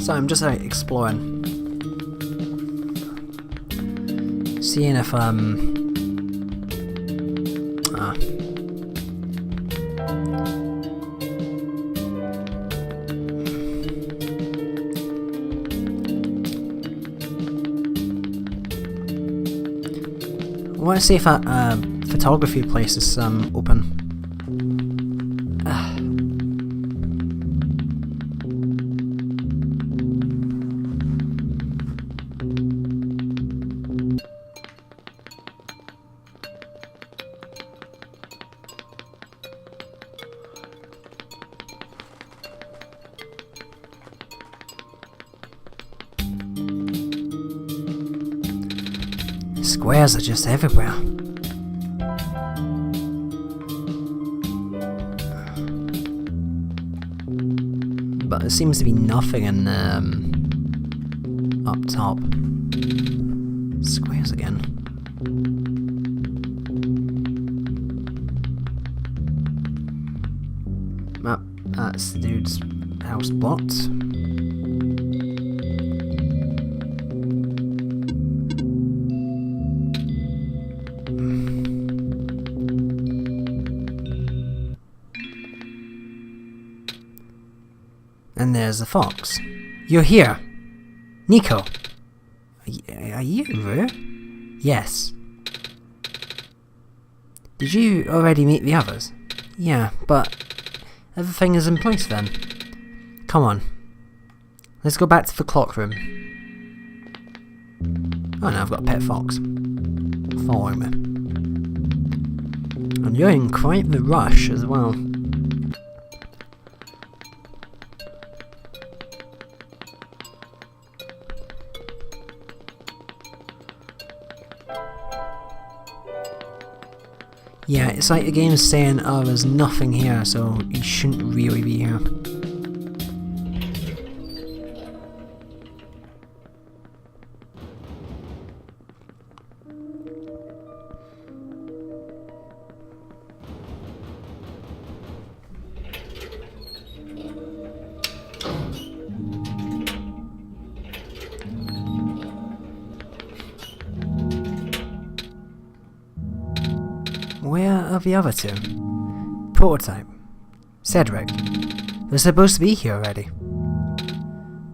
So I'm just out exploring, seeing if I want to see if that photography place is open. Squares are just everywhere. But there seems to be nothing in up top. Squares again. That's the dude's house blocked. And there's the fox. You're here! Nico! Are you Rue? Yes. Did you already meet the others? Yeah, but everything is in place then. Come on. Let's go back to the clock room. Oh no, I've got a pet fox. Following me. And you're in quite the rush as well. Yeah, it's like the game's saying, oh, there's nothing here, so you shouldn't really be here. Where are the other two? Prototype. Cedric. They're supposed to be here already.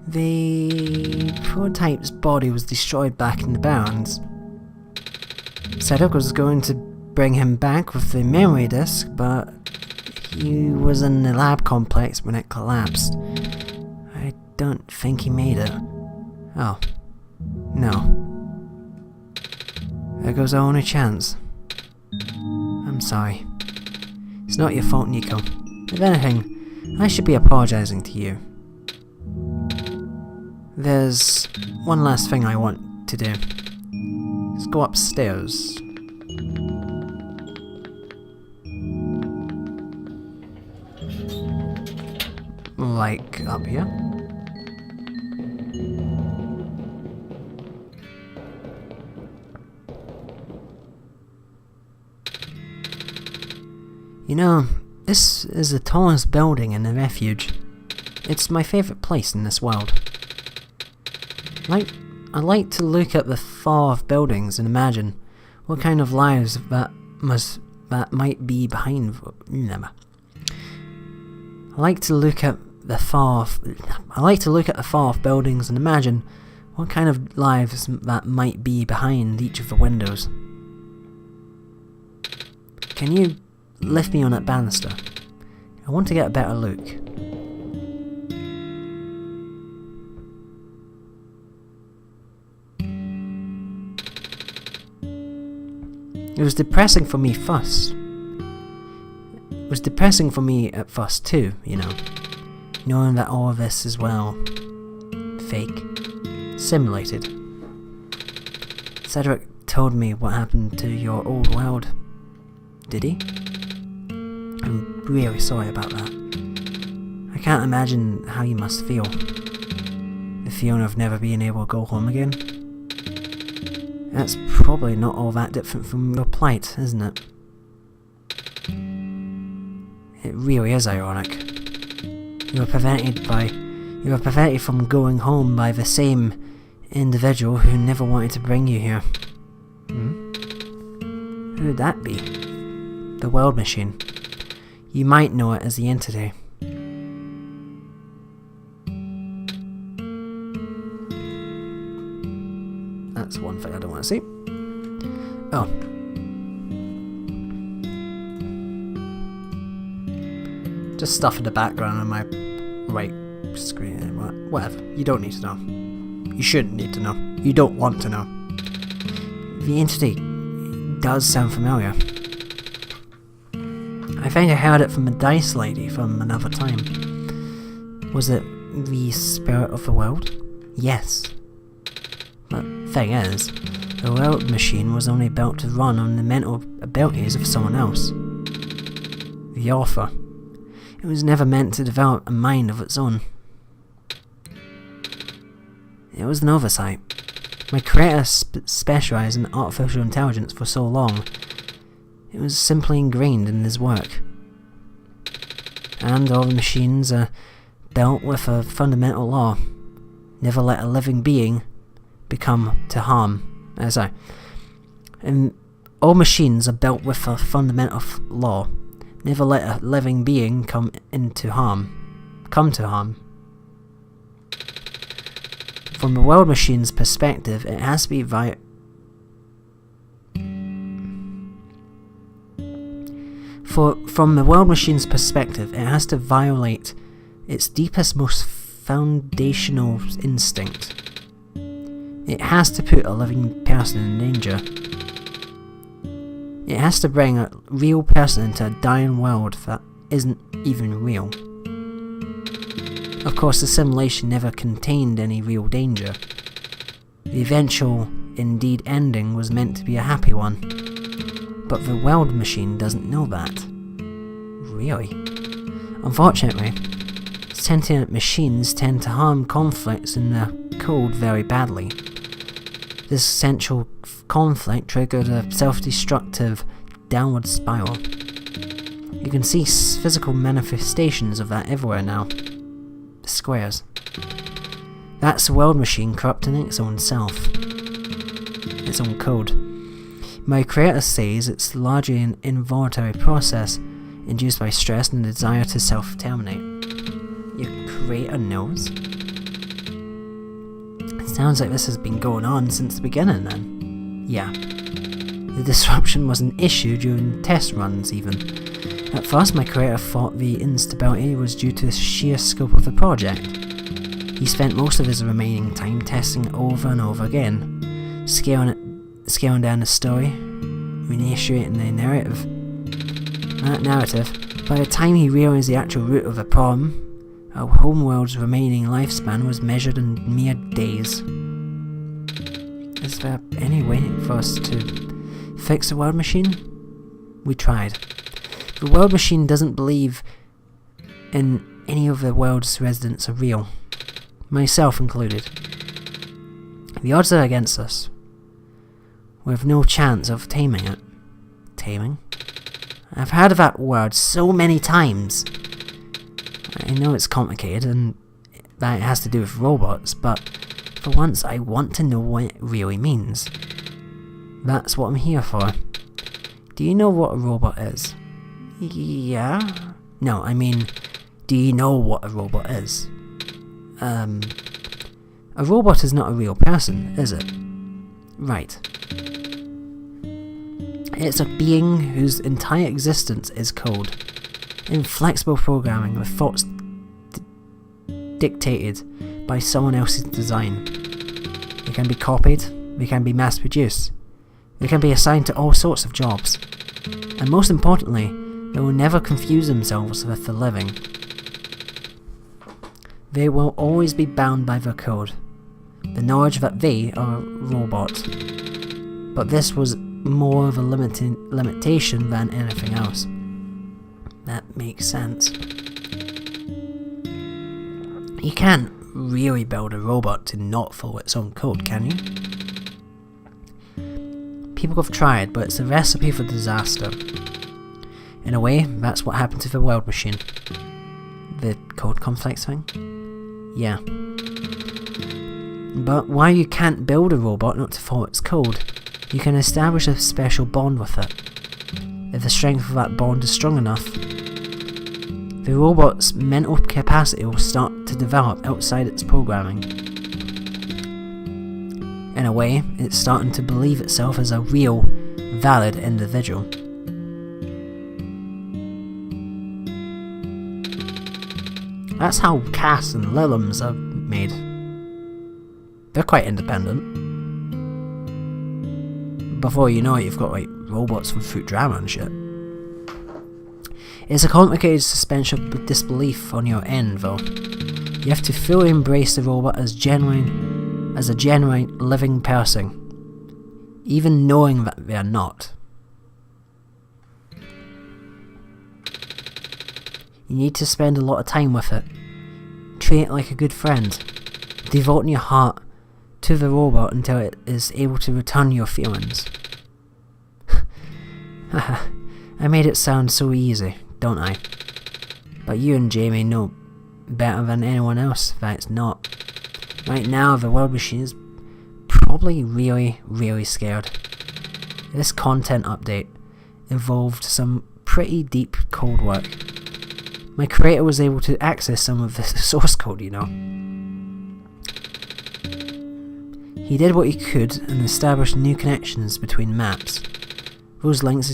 The prototype's body was destroyed back in the barrens. Cedric was going to bring him back with the memory disk, but he was in the lab complex when it collapsed. I don't think he made it. Oh. No. There goes our only chance. I'm sorry. It's not your fault, Nico. If anything, I should be apologizing to you. There's one last thing I want to do. Let's go upstairs. Like up here? You know, this is the tallest building in the refuge. It's my favourite place in this world. I like to look at the far-off buildings and imagine what kind of lives that might be behind. Never. I like to look at the far-off buildings and imagine what kind of lives that might be behind each of the windows. Can you lift me on that banister? I want to get a better look. It was depressing for me first. It was depressing for me at first too, you know. Knowing that all of this is, well, fake. Simulated. Cedric told me what happened to your old world. Did he? I'm really sorry about that. I can't imagine how you must feel. The feeling of never being able to go home again. That's probably not all that different from your plight, isn't it? It really is ironic. You were prevented from going home by the same individual who never wanted to bring you here. Who would that be? The world machine. You might know it as the entity. That's one thing I don't want to see. Oh. Just stuff in the background on my right screen. Whatever. You don't need to know. You shouldn't need to know. You don't want to know. The entity does sound familiar. I think I heard it from a dice lady from another time. Was it the spirit of the world? Yes. But thing is, the world machine was only built to run on the mental abilities of someone else. The author. It was never meant to develop a mind of its own. It was an oversight. My creator specialised in artificial intelligence for so long. It was simply ingrained in his work. And all the machines are built with a fundamental law. Never let a living being become to harm. And all machines are built with a fundamental law. Never let a living being come to harm. From the world machine's perspective, it has to be From the world machine's perspective, it has to violate its deepest, most foundational instinct. It has to put a living person in danger. It has to bring a real person into a dying world that isn't even real. Of course, the simulation never contained any real danger. The eventual, indeed ending was meant to be a happy one. But the world machine doesn't know that. Really? Unfortunately, sentient machines tend to harm conflicts in their code very badly. This central conflict triggered a self-destructive downward spiral. You can see physical manifestations of that everywhere now. The squares. That's the world machine corrupting its own self. Its own code. My creator says it's largely an involuntary process induced by stress and the desire to self-terminate. Your creator knows? It sounds like this has been going on since the beginning then. Yeah. The disruption was an issue during test runs even. At first my creator thought the instability was due to the sheer scope of the project. He spent most of his remaining time testing it over and over again, scaling down the story, reinitiating the narrative. By the time he realised the actual root of the problem, our homeworld's remaining lifespan was measured in mere days. Is there any way for us to fix the world machine? We tried. The world machine doesn't believe in any of the world's residents are real, myself included. The odds are against us. We have no chance of taming it. Taming? I've heard of that word so many times. I know it's complicated and that it has to do with robots, but for once I want to know what it really means. That's what I'm here for. Do you know what a robot is? Yeah? No, I mean, do you know what a robot is? A robot is not a real person, is it? Right. It's a being whose entire existence is code. inflexible programming with thoughts dictated by someone else's design. They can be copied, they can be mass-produced, they can be assigned to all sorts of jobs, and most importantly, they will never confuse themselves with the living. They will always be bound by their code, the knowledge that they are robots. But this was more of a limitation than anything else. That makes sense. You can't really build a robot to not follow its own code, can you? People have tried, but it's a recipe for disaster. In a way, that's what happened to the world machine. The code conflicts thing? Yeah. But while you can't build a robot not to follow its code, you can establish a special bond with it. If the strength of that bond is strong enough, the robot's mental capacity will start to develop outside its programming. In a way, it's starting to believe itself as a real, valid individual. That's how Cass and Lilims are made. They're quite independent. Before you know it, you've got like robots from Futurama and shit. It's a complicated suspension of disbelief on your end, though. You have to fully embrace the robot as a genuine living person, even knowing that they are not. You need to spend a lot of time with it. Treat it like a good friend. Devoting your heart to the robot until it is able to return your feelings. I made it sound so easy, don't I? But you and Jamie know better than anyone else that it's not. Right now, the world machine is probably really, really scared. This content update involved some pretty deep code work. My creator was able to access some of the source code, you know. He did what he could and established new connections between maps. Those links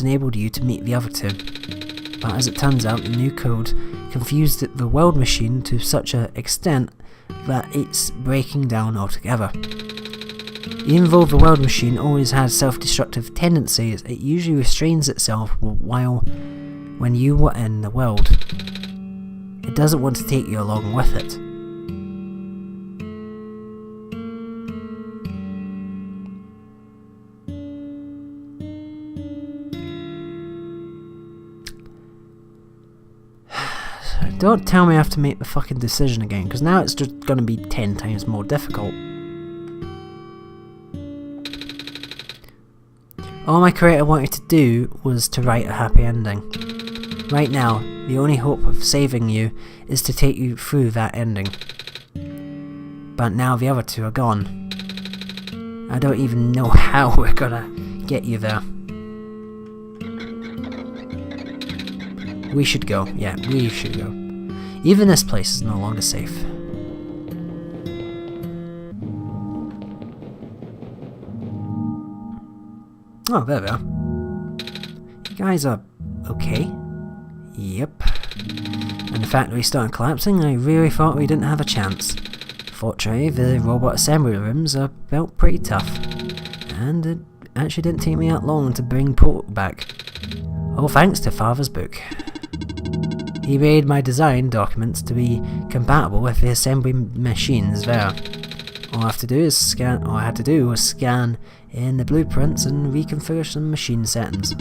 enabled you to meet the other two. But as it turns out, the new code confused the world machine to such an extent that it's breaking down altogether. Even though the world machine always has self-destructive tendencies, it usually restrains itself when you were in the world. It doesn't want to take you along with it. Don't tell me I have to make the fucking decision again, because now it's just gonna be 10 times more difficult. All my creator wanted to do was to write a happy ending. Right now, the only hope of saving you is to take you through that ending. But now the other two are gone. I don't even know how we're gonna get you there. We should go. Yeah, we should go. Even this place is no longer safe. Oh, there we are. You guys are okay? Yep. And the factory started collapsing, I really thought we didn't have a chance. Fortunately, the robot assembly rooms are built pretty tough. And it actually didn't take me that long to bring Portal back. All thanks to Father's book. He made my design documents to be compatible with the assembly machines there. All I had to do was scan in the blueprints and reconfigure some machine settings.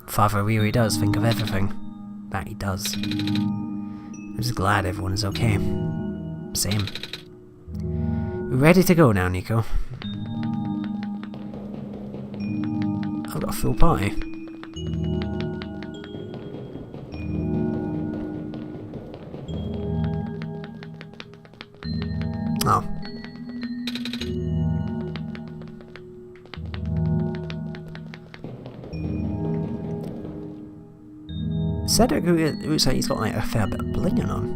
Father really does think of everything. That he does. I'm just glad everyone is okay. Same. We're ready to go now, Nico. I've got a full party. Oh. Cedric looks like he's got like a fair bit of blinging on.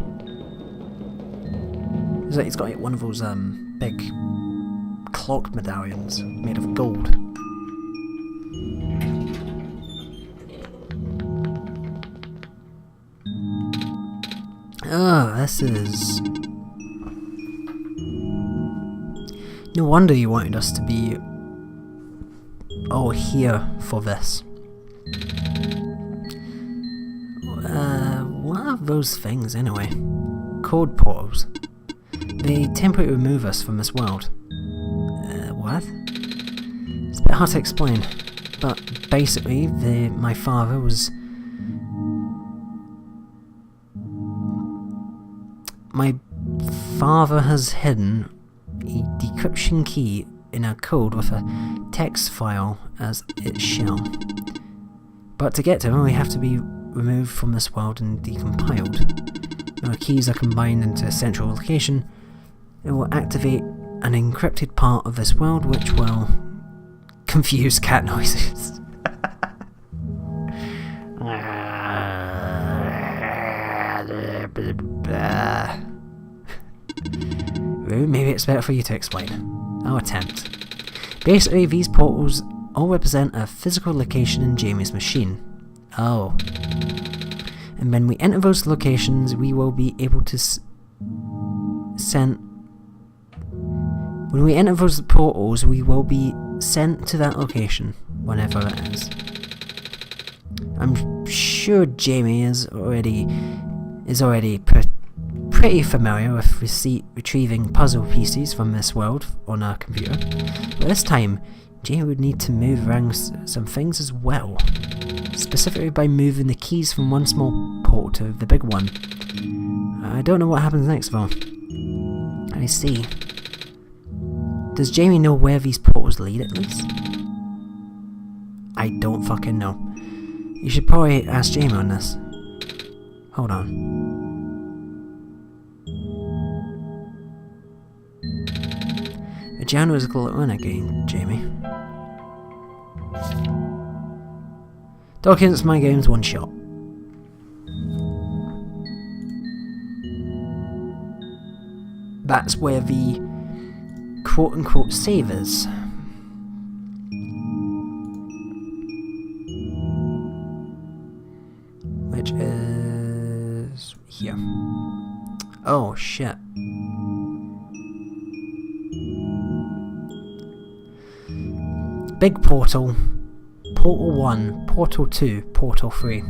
Looks like he's got like one of those big clock medallions made of gold. Oh, this is... No wonder you wanted us to be all here for this. What are those things anyway? Code portals. They temporarily remove us from this world. What? It's a bit hard to explain, but basically my father was... My father has hidden a decryption key in a code with a text file as its shell. But to get to it, we have to be removed from this world and decompiled. When our keys are combined into a central location, it will activate an encrypted part of this world which will confuse cat noises. Maybe it's better for you to explain. I'll attempt. Basically, these portals all represent a physical location in Jamie's machine. Oh. And when we enter those locations, we will be able to When we enter those portals, we will be sent to that location, whenever it is. I'm sure Jamie is already pretty familiar with retrieving puzzle pieces from this world on our computer, but this time Jamie would need to move around some things as well, specifically by moving the keys from one small portal to the big one. I don't know what happens next though. I see. Does Jamie know where these portals lead at least? I don't fucking know. You should probably ask Jamie on this. Hold on. The journal is glowing again, Jamie. Documents my game's OneShot. That's where the quote-unquote save is. Which is here. Oh shit. Big portal, portal 1, portal 2, portal 3.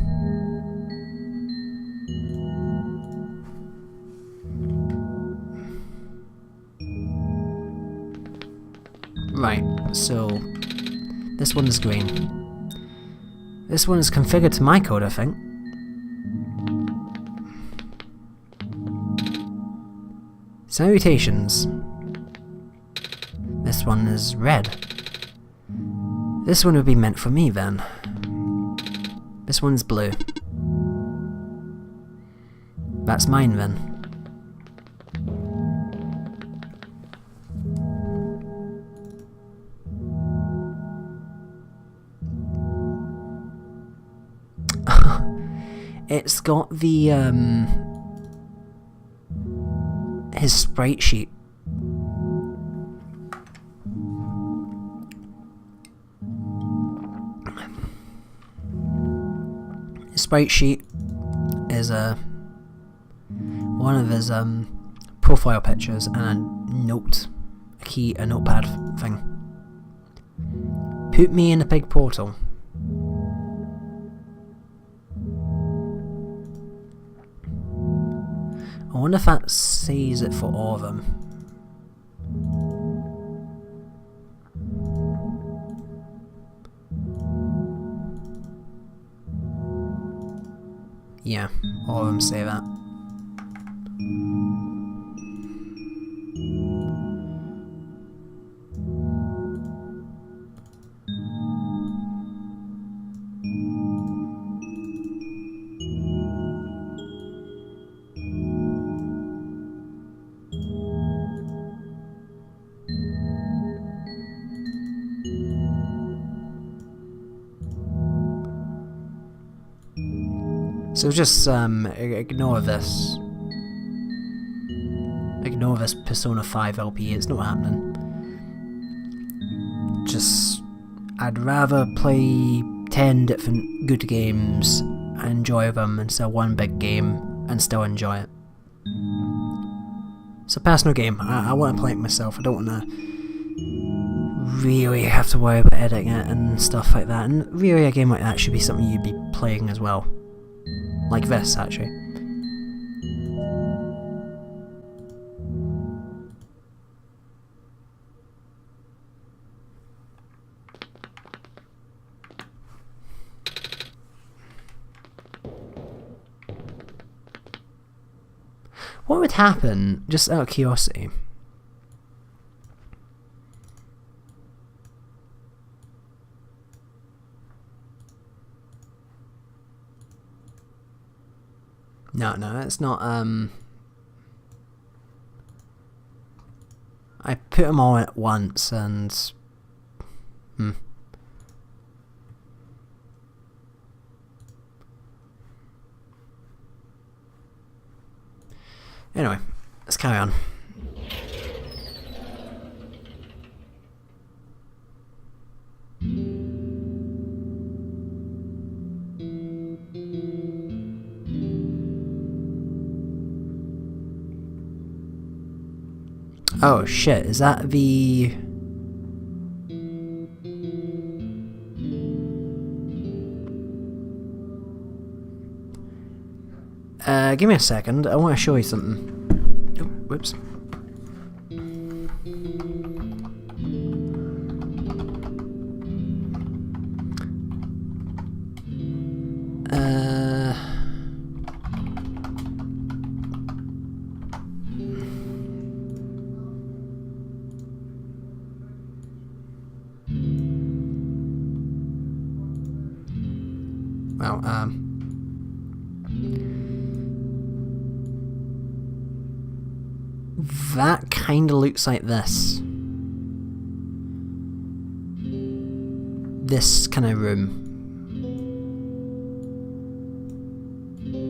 Right, so this one is green. This one is configured to my code, I think. Salutations. This one is red. This one would be meant for me then. This one's blue. That's mine then. It's got the his sprite sheet. His sprite sheet is one of his profile pictures and a notepad thing. Put me in a big portal. I wonder if that says it for all of them. Yeah, all of them say that. So just ignore this. Ignore this Persona 5 LP, it's not happening. Just, I'd rather play 10 different good games and enjoy them instead of one big game and still enjoy it. It's a personal game. I want to play it myself. I don't want to really have to worry about editing it and stuff like that. And really, a game like that should be something you'd be playing as well. Like this, actually. What would happen, just out of curiosity? No, it's not, I put them all at once and... Anyway, let's carry on. Oh shit, is that the... give me a second, I want to show you something. Oh, whoops. Well, that kind of looks like this. This kind of room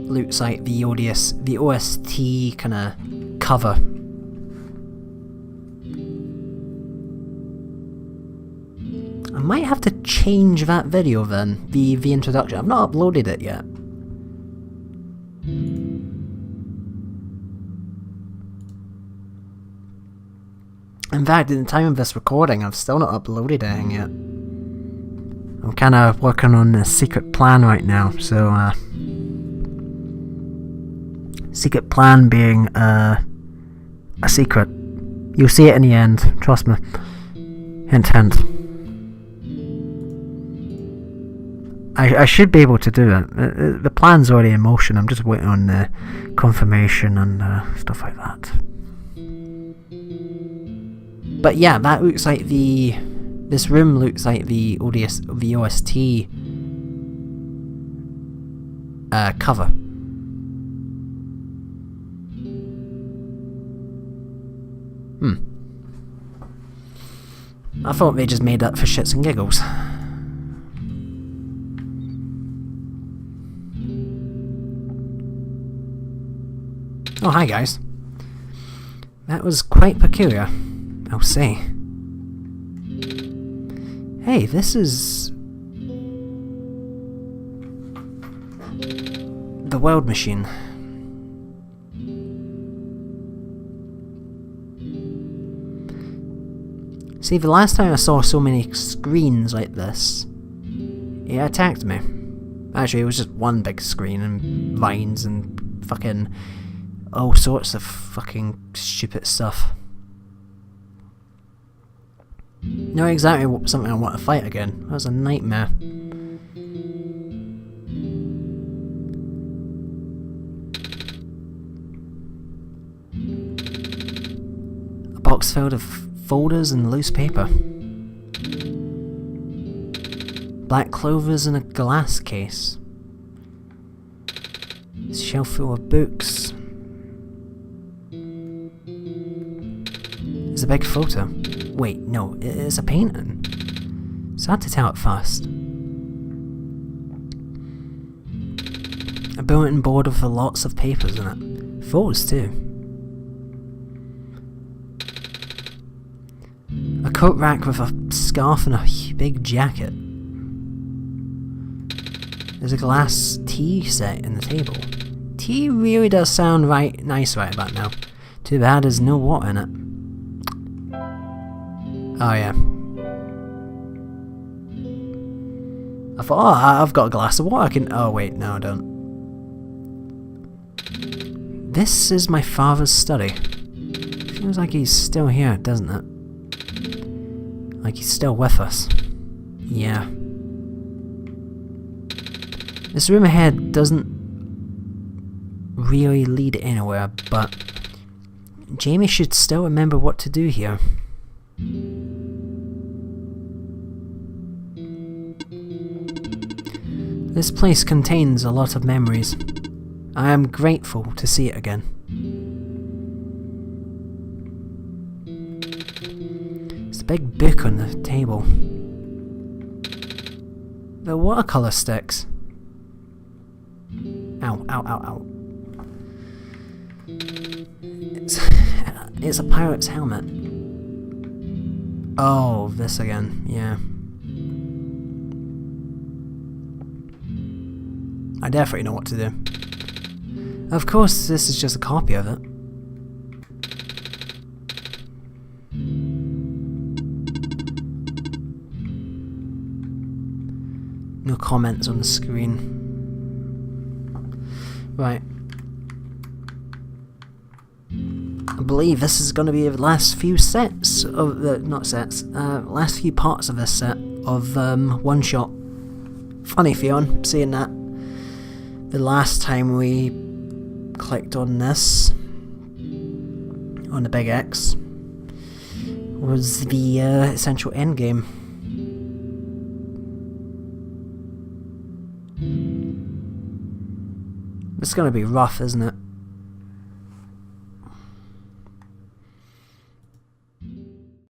looks like the OST kind of cover. I might have to change that video then, the introduction. I've not uploaded it yet. In fact, at the time of this recording, I've still not uploaded anything yet. I'm kind of working on a secret plan right now, so secret plan being a secret. You'll see it in the end, trust me. Hint, hint. I should be able to do it. The plan's already in motion. I'm just waiting on the confirmation and stuff like that. But yeah, that looks like this room looks like the OST cover. I thought they just made that for shits and giggles. Oh, hi guys. That was quite peculiar, I'll say. Hey, this is... the world machine. See, the last time I saw so many screens like this, it attacked me. Actually, it was just one big screen and vines and fucking all sorts of fucking stupid stuff. Not exactly something I want to fight again. That was a nightmare. A box filled with folders and loose paper. Black clovers in a glass case. A shelf full of books. There's a big photo. Wait, no, it's a painting. It's hard to tell at first. A bulletin board with lots of papers in it. Photos too. A coat rack with a scarf and a big jacket. There's a glass tea set in the table. tea really does sound nice right about now. Too bad there's no water in it. Oh yeah. I thought, oh, I've got a glass of water. I can. Oh wait, no, I don't. This is my father's study. Feels like he's still here, doesn't it? Like he's still with us. Yeah. This room ahead doesn't really lead anywhere, but Jamie should still remember what to do here. This place contains a lot of memories. I am grateful to see it again. There's a big book on the table. The watercolour sticks. Ow, ow, ow, ow. It's a pirate's helmet. Oh, this again, yeah. I definitely know what to do. Of course, this is just a copy of it. No comments on the screen. Right. I believe this is going to be the last few sets of the last few parts of this set of OneShot. Funny, Fionn, seeing that. The last time we clicked on this, on the big X, was the essential endgame. It's gonna be rough, isn't it?